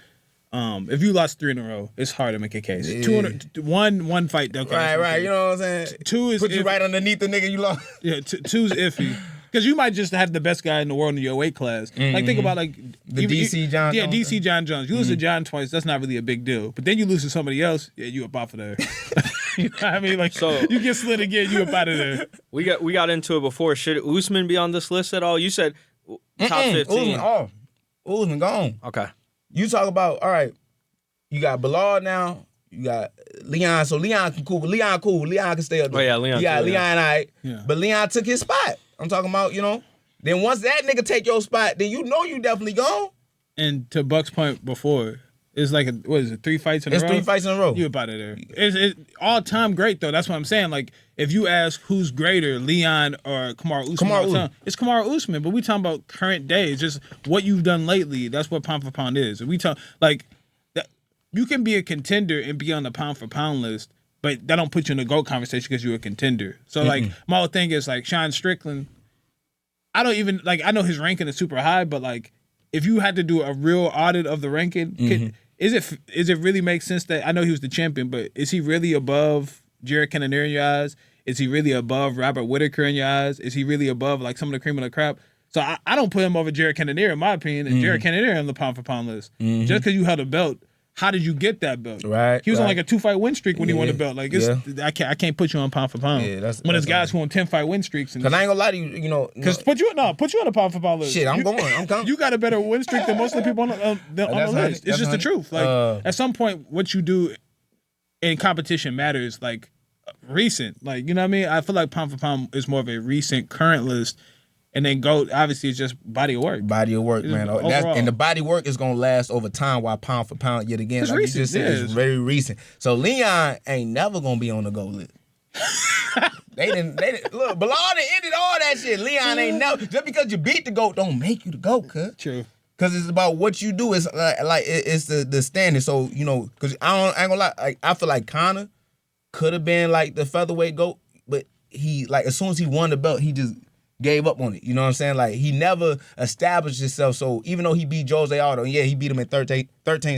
If you lost 3 in a row, it's hard to make a case. Yeah. 200, one fight, don't count. Right. You know what I'm saying? 2 is Put you iffy. right underneath the nigga you lost. Yeah, 2's iffy. Because you might just have the best guy in the world in your weight class. Like, think about, like... The DC John Yeah, Jones. DC John Jones. You lose to John twice, that's not really a big deal. But then you lose to somebody else, yeah, you up off of there. You know what I mean? Like, So- you get slid again, you up out of there. We got into it before. Should Usman be on this list at all? You said top 15. Usman gone. Okay. You talk about, all right, you got Bilal now, you got Leon, so Leon can cool, but Leon cool, Leon can stay up there. Oh, yeah, Leon You got too, Leon, yeah. all right, Yeah. but Leon took his spot. I'm talking about, then once that nigga take your spot, then you know you definitely gone. And to Buck's point before, it's like, 3 fights in a row? It's 3 fights in a row. You up out of there. It's all-time great, though. That's what I'm saying. Like, if you ask who's greater, Leon or Kamaru Usman, all the time, it's Kamaru Usman. But we talking about current day. It's just what you've done lately. That's what pound for pound is. We talk like that. You can be a contender and be on the pound for pound list, but that don't put you in the GOAT conversation because you're a contender. So like, my whole thing is like Sean Strickland. I don't even like. I know his ranking is super high, but like, if you had to do a real audit of the ranking, is it really make sense that I know he was the champion, but is he really above Jared Cannonier in your eyes? Is he really above Robert Whitaker in your eyes? Is he really above like some of the cream of the crop? So I don't put him over Jared Cannonier in my opinion, and Jared Cannonier on the pound for pound list. Just because you held a belt how did you get that belt? Right. He was on right. like a 2-fight win streak when he won the belt. Like, it's, Yeah. I can't put you on pound for pound. Yeah, that's when there's guys who on 10-fight win streaks. Cause I ain't gonna lie to you, you know. Because put you on a pound for pound list. Shit, I'm coming. You got a better win streak than most of the people on the list. It's just the truth. Like at some point, what you do in competition matters. Like recent, like you know what I mean. I feel like pound for pound is more of a recent current list. And then GOAT, obviously, it's just body of work. Body of work, man. And the body work is going to last over time while pound for pound, yet again, it's like recent, you just said, it's very recent. So Leon ain't never going to be on the GOAT list. They didn't, look, Bilal done ended all that shit. Leon ain't never, just because you beat the GOAT don't make you the GOAT, cuz. True. Because it's about what you do. It's it's the standard. So, you know, because I ain't gonna lie, I feel like Conor could have been like the featherweight GOAT, but he, like, as soon as he won the belt, he just gave up on it. You know what I'm saying? Like, he never established himself. So even though he beat Jose Aldo, yeah, he beat him in 13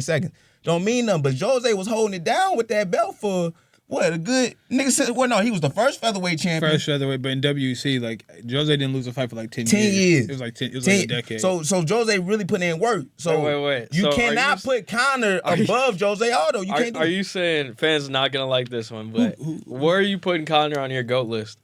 seconds. Don't mean nothing. But Jose was holding it down with that belt for what, a good nigga said. Well, no, he was the first featherweight champion. First featherweight, but in WC, like Jose didn't lose a fight for like 10 years. 10 years. It was like 10. It was like a decade. So Jose really put in work. So wait. You So cannot put Conor above Jose Aldo. You can't do Are you saying fans not gonna like this one? But where are you putting Conor on your GOAT list?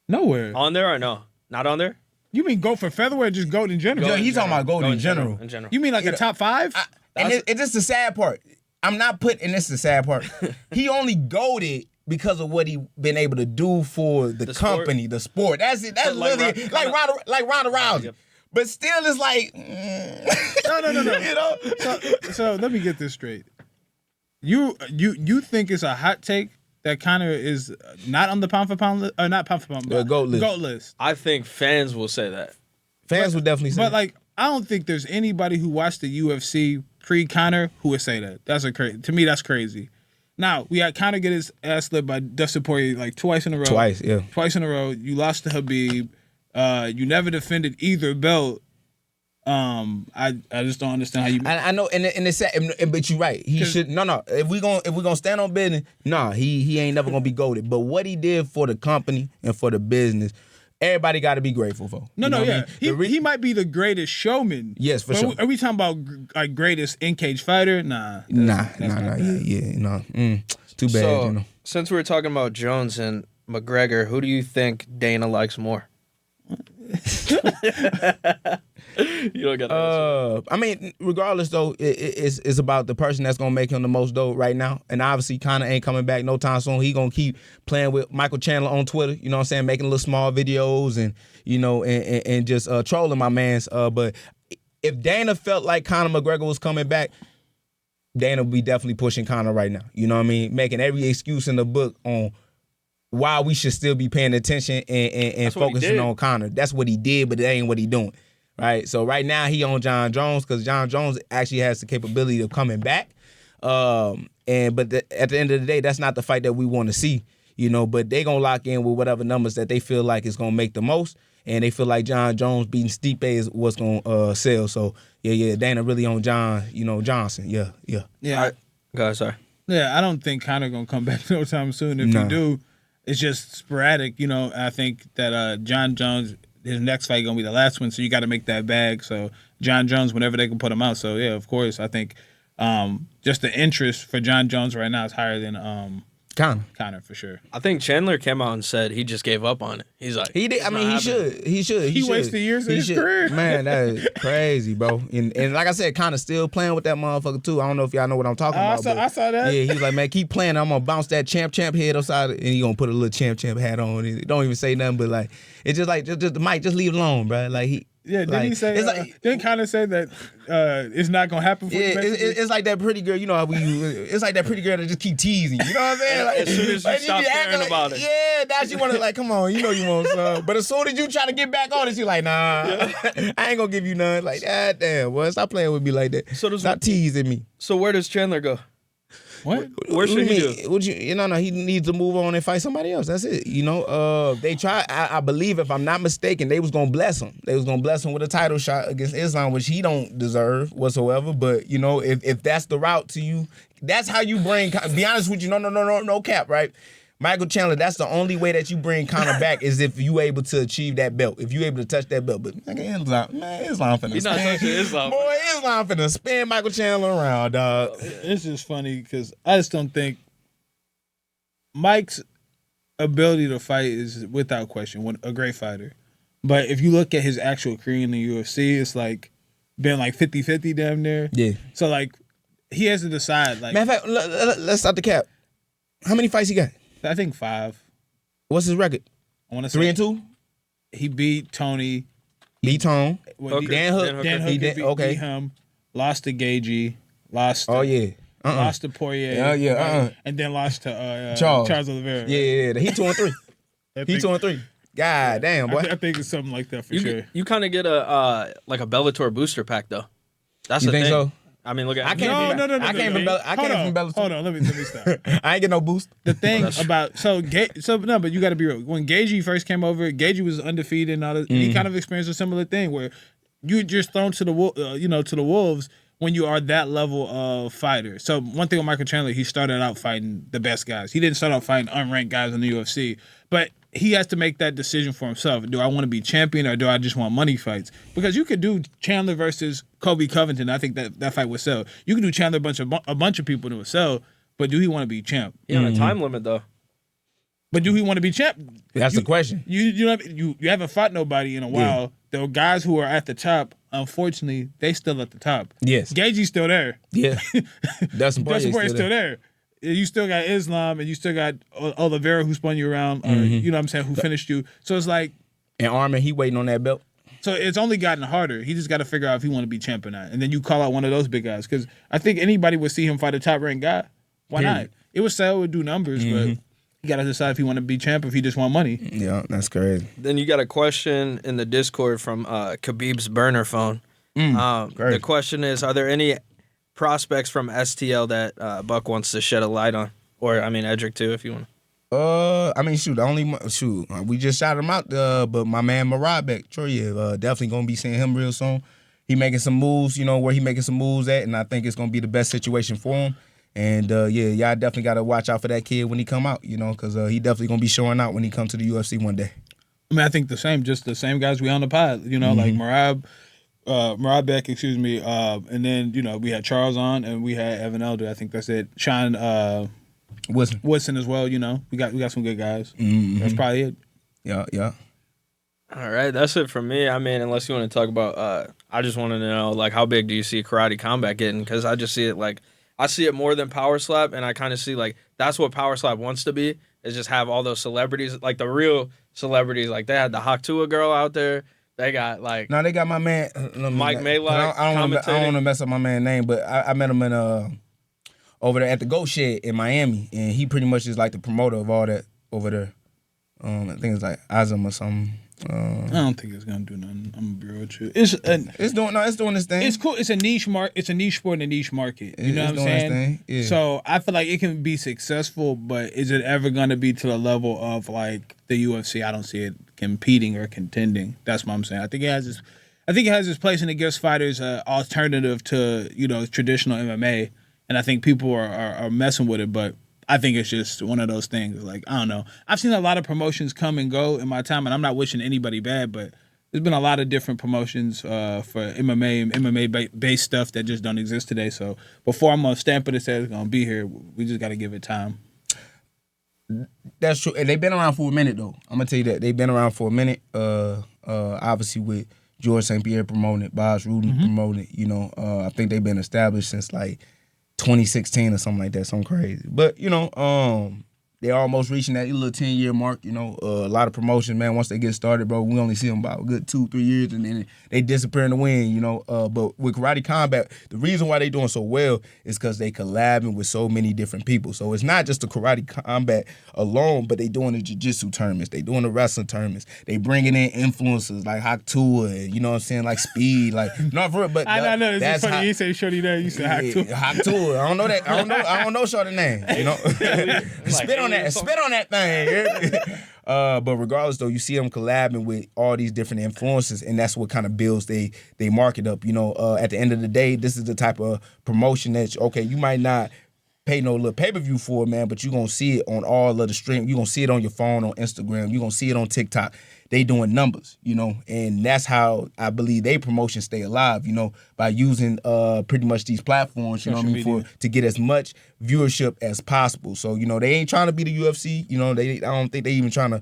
Nowhere. On there or no? Not on there? You mean GOAT for featherweight or just GOAT in general? Yo, he's talking about GOAT in general. In general. You mean like a top 5? And it's just the sad part. I'm not putting, and this is the sad part. He only GOATed because of what he been able to do for the company, the sport. That's it. That's literally like Ronda Rousey. Yep. But still, it's like no. You know. So let me get this straight. You think it's a hot take that Conor is not on the pound for pound list, or not pound for pound, but GOAT list. GOAT list. I think fans will say that. Fans would definitely say But that. like, I don't think there's anybody who watched the UFC pre-Conor who would say that. To me, that's crazy. Now, we had Conor get his ass slipped by Dustin Poirier like twice in a row. Twice in a row. You lost to Khabib. You never defended either belt. I just don't understand how you. I know, and it's sad, but you're right. He should no. If we gonna stand on business, he ain't never gonna be goated. But what he did for the company and for the business, everybody got to be grateful for. He might be the greatest showman. Yes, for sure. Are we talking about like greatest in-cage fighter? Nah. Too bad. So, you know. Since we were talking about Jones and McGregor, who do you think Dana likes more? You don't got to I mean, regardless though, it's about the person that's gonna make him the most dough right now. And obviously Conor ain't coming back no time soon. He gonna keep playing with Michael Chandler on Twitter, you know what I'm saying, making little small videos and you know and just trolling my mans. But if Dana felt like Conor McGregor was coming back, Dana would be definitely pushing Conor right now. You know what I mean? Making every excuse in the book on why we should still be paying attention and focusing on Conor. That's what he did, but that ain't what he doing. Right? So right now he on John Jones because John Jones actually has the capability of coming back. But at the end of the day, that's not the fight that we want to see. You know, but they gonna lock in with whatever numbers that they feel like is gonna make the most. And they feel like John Jones beating Stipe is what's gonna sell. So yeah, Dana really on Johnson. Yeah. Go, sorry. Yeah, I don't think Conor gonna come back no time soon. If you do, it's just sporadic. You know, I think that John Jones, his next fight gonna be the last one, so you got to make that bag. So John Jones, whenever they can put him out. So yeah, of course, I think just the interest for John Jones right now is higher than Conor for sure. I think Chandler came out and said he just gave up on it. He's like, he did. I mean, he should. He wasted years of his career. Man, that is crazy, bro. And like I said, Conor still playing with that motherfucker too. I don't know if y'all know what I'm talking about. I saw that. Yeah, he's like, man, keep playing. I'm gonna bounce that champ head upside, and he gonna put a little champ hat on. He don't even say nothing, but like, it's just like, just Mike, just leave it alone, bro. Like he. Yeah, didn't like, he say? Didn't Conor say that it's not gonna happen for you? It's like that pretty girl. You know how it's like that pretty girl that just keep teasing. You know what I'm saying? Like, as soon as you stop caring about it. Yeah, now she wanna like, come on, you know you want some. But as soon as you try to get back on it, she like, nah, I ain't gonna give you none. Like, God damn, boy, stop playing with me like that. So stop teasing me. So where does Chandler go? What? Where should he do? He needs to move on and fight somebody else. That's it. You know, they try. I believe, if I'm not mistaken, they was gonna bless him. They was gonna bless him with a title shot against Islam, which he don't deserve whatsoever. But you know, if that's the route to you, that's how you bring. Be honest with you, no cap, right? Michael Chandler, that's the only way that you bring Conor back is if you able to achieve that belt. If you able to touch that belt. But Islam finna He's not touching Islam. Boy, Islam finna spin Michael Chandler around, dog. It's just funny because I just don't think Mike's ability to fight is without question a great fighter. But if you look at his actual career in the UFC, it's like been like 50-50 damn near. Yeah. So like he has to decide. Like, matter of fact, let's stop the cap. How many fights he got? I think 5. What's his record? I want to say 3-2. He beat Tony. Beat Tone. Dan Hooker beat him. Lost to Gagey. Lost to Poirier. And then lost to Charles Oliveira. Yeah. He 2-3. He 2-3. God damn, boy. I think it's something like that for sure. You kind of get a Bellator booster pack though. That's you the think thing. So? I mean, look at I came from Bellator. Hold on, let me stop. I ain't get no boost. The thing about but you got to be real. When Gagey first came over, Gagey was undefeated and all that. He kind of experienced a similar thing where you just thrown to the wolves when you are that level of fighter. So one thing with Michael Chandler, he started out fighting the best guys. He didn't start out fighting unranked guys in the UFC, but he has to make that decision for himself. Do I want to be champion or do I just want money fights? Because you could do Chandler versus Kobe Covington. I think that fight would sell. You could do Chandler a bunch of people and it would sell. But do he want to be champ? He on a time limit though. But do he want to be champ? That's the question. You haven't fought nobody in a while. Yeah. The guys who are at the top, unfortunately, they still at the top. Yes. Gagey's still there. Yeah. Dustin Poirier's still there. You still got Islam and you still got Oliveira who spun you around, or you know what I'm saying, who finished you. So it's like, and Armin, he waiting on that belt. So it's only gotten harder. He just got to figure out if he want to be champ or not. And then you call out one of those big guys. Because I think anybody would see him fight a top-ranked guy. Why not? It would sell, it would do numbers, but you got to decide if he want to be champ or if he just want money. Yeah, that's crazy. Then you got a question in the Discord from Khabib's burner phone. The question is, are there any prospects from STL that Buck wants to shed a light on? Or, I mean, Edric, too, if you want to. We just shot him out, but my man Marabek, Troyev, definitely gonna be seeing him real soon. He making some moves, where he making some moves at, and I think it's gonna be the best situation for him. And y'all definitely gotta watch out for that kid when he come out, because he definitely gonna be showing out when he come to the UFC one day. I mean, I think the same guys we on the pod, like Marabek, excuse me, and then we had Charles on and we had Evan Elder. I think that's it. Sean Woodson as well, we got some good guys. That's probably it. Yeah. All right, that's it from me. I mean, unless you want to talk about, I just wanted to know, how big do you see Karate Combat getting? Because I just see it I see it more than Power Slap, and I kind of see that's what Power Slap wants to be, is just have all those celebrities, the real celebrities. They had the Haktua girl out there. They got No, they got my man Mike Maylock. I don't want to mess up my man's name, but I met him in over there at the Goat Shed in Miami, and he pretty much is the promoter of all that over there. I think it's Azam or something. I don't think it's gonna do nothing. I'm gonna be real with you. It's doing this thing. It's cool. It's a niche It's a niche sport in a niche market. You know what I'm saying? Yeah. So I feel like it can be successful, but is it ever gonna be to the level of the UFC? I don't see it competing or contending. That's what I'm saying. I think it has this place and it gives fighters an alternative to traditional MMA, and I think people are messing with it, but I think it's just one of those things. I don't know. I've seen a lot of promotions come and go in my time, and I'm not wishing anybody bad, but there's been a lot of different promotions for MMA and MMA-based stuff that just don't exist today. So before I'm going to stamp it and say it's going to be here, we just got to give it time. That's true. And they've been around for a minute, though. I'm going to tell you that. They've been around for a minute, obviously with George St. Pierre promoting it, Boz Ruden promoting it. I think they've been established since 2016 or something like that, something crazy. But, they're almost reaching that little 10-year mark, a lot of promotions, man, once they get started, bro, we only see them about a good 2-3 years, and then they disappear in the wind, But with Karate Combat, the reason why they doing so well is because they collabing with so many different people. So it's not just the Karate Combat alone, but they doing the jiu-jitsu tournaments. They doing the wrestling tournaments. They bringing in influencers like Haktua, you know what I'm saying, Speed, no, for real, but I know, it's funny, you say Shorty there, you say Haktua. Haktua, I don't know that, I don't know Shorty name, Spit on that thing. But regardless, though, you see them collabing with all these different influences, and that's what kind of builds they market up. At the end of the day, this is the type of promotion that, you might not pay no little pay-per-view for it, man, but you're going to see it on all of the stream. You're going to see it on your phone, on Instagram. You're going to see it on TikTok. They doing numbers, and that's how I believe they promotion stay alive, by using pretty much these platforms, to get as much viewership as possible. So, they ain't trying to be the UFC. I don't think they even trying to,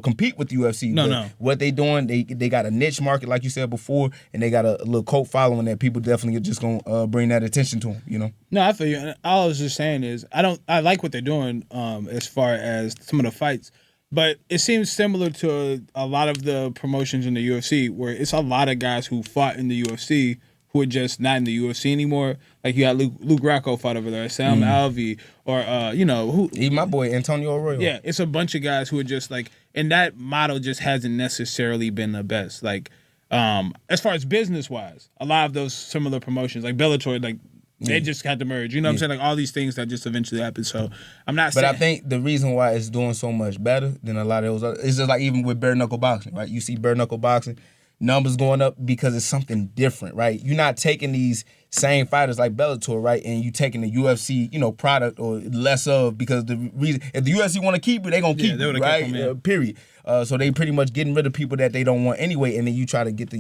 compete with the UFC. No. What they doing, they got a niche market, like you said before, and they got a little cult following that people definitely are just going to bring that attention to them, No, I feel you. And all I was just saying is I like what they're doing as far as some of the fights, but it seems similar to a lot of the promotions in the UFC where it's a lot of guys who fought in the UFC who are just not in the UFC anymore. Like you got Luke Grasso fought over there, Sam Alvey, or who? Even my boy Antonio Arroyo. Yeah, it's a bunch of guys who are just like, and that model just hasn't necessarily been the best. Like, as far as business wise, a lot of those similar promotions, like Bellator, like they just had to merge. You know what I'm saying? Like all these things that just eventually happen. So I'm not. But I think the reason why it's doing so much better than a lot of those, it's just like even with bare knuckle boxing, right? You see bare knuckle boxing numbers going up because it's something different, right? You're not taking these same fighters like Bellator, right? And you taking the UFC, product or less of, because the reason, if the UFC want to keep it, they going to keep it, right? Period. So they pretty much getting rid of people that they don't want anyway, and then you try to get the,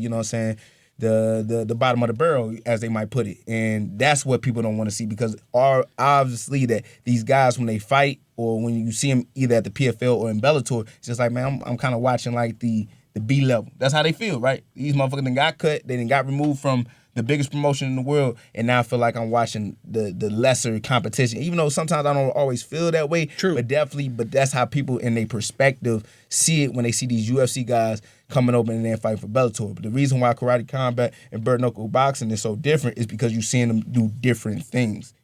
the bottom of the barrel, as they might put it. And that's what people don't want to see, because obviously that these guys, when they fight or when you see them either at the PFL or in Bellator, it's just like, man, I'm kind of watching like the B level. That's how they feel, right? These motherfuckers done got cut. They done got removed from the biggest promotion in the world, and now I feel like I'm watching the lesser competition. Even though sometimes I don't always feel that way. True. But that's how people in their perspective see it when they see these UFC guys coming over and then fighting for Bellator. But the reason why karate combat and bare knuckle boxing is so different is because you're seeing them do different things,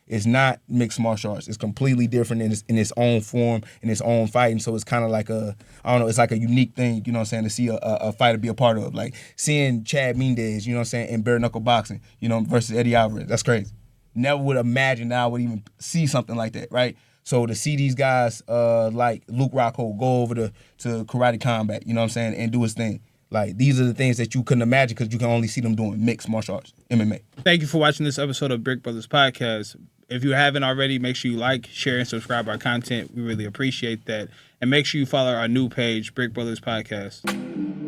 It's not mixed martial arts. It's completely different in its own form, in its own fighting. So it's kind of like it's like a unique thing, to see a fighter be a part of. Like seeing Chad Mendez, in bare knuckle boxing, versus Eddie Alvarez. That's crazy. Never would imagine that I would even see something like that, right? So to see these guys like Luke Rockhold go over to karate combat, and do his thing. Like, these are the things that you couldn't imagine because you can only see them doing mixed martial arts, MMA. Thank you for watching this episode of Brick Brothers Podcast. If you haven't already, make sure you like, share, and subscribe our content. We really appreciate that. And make sure you follow our new page, Brick Brothers Podcast.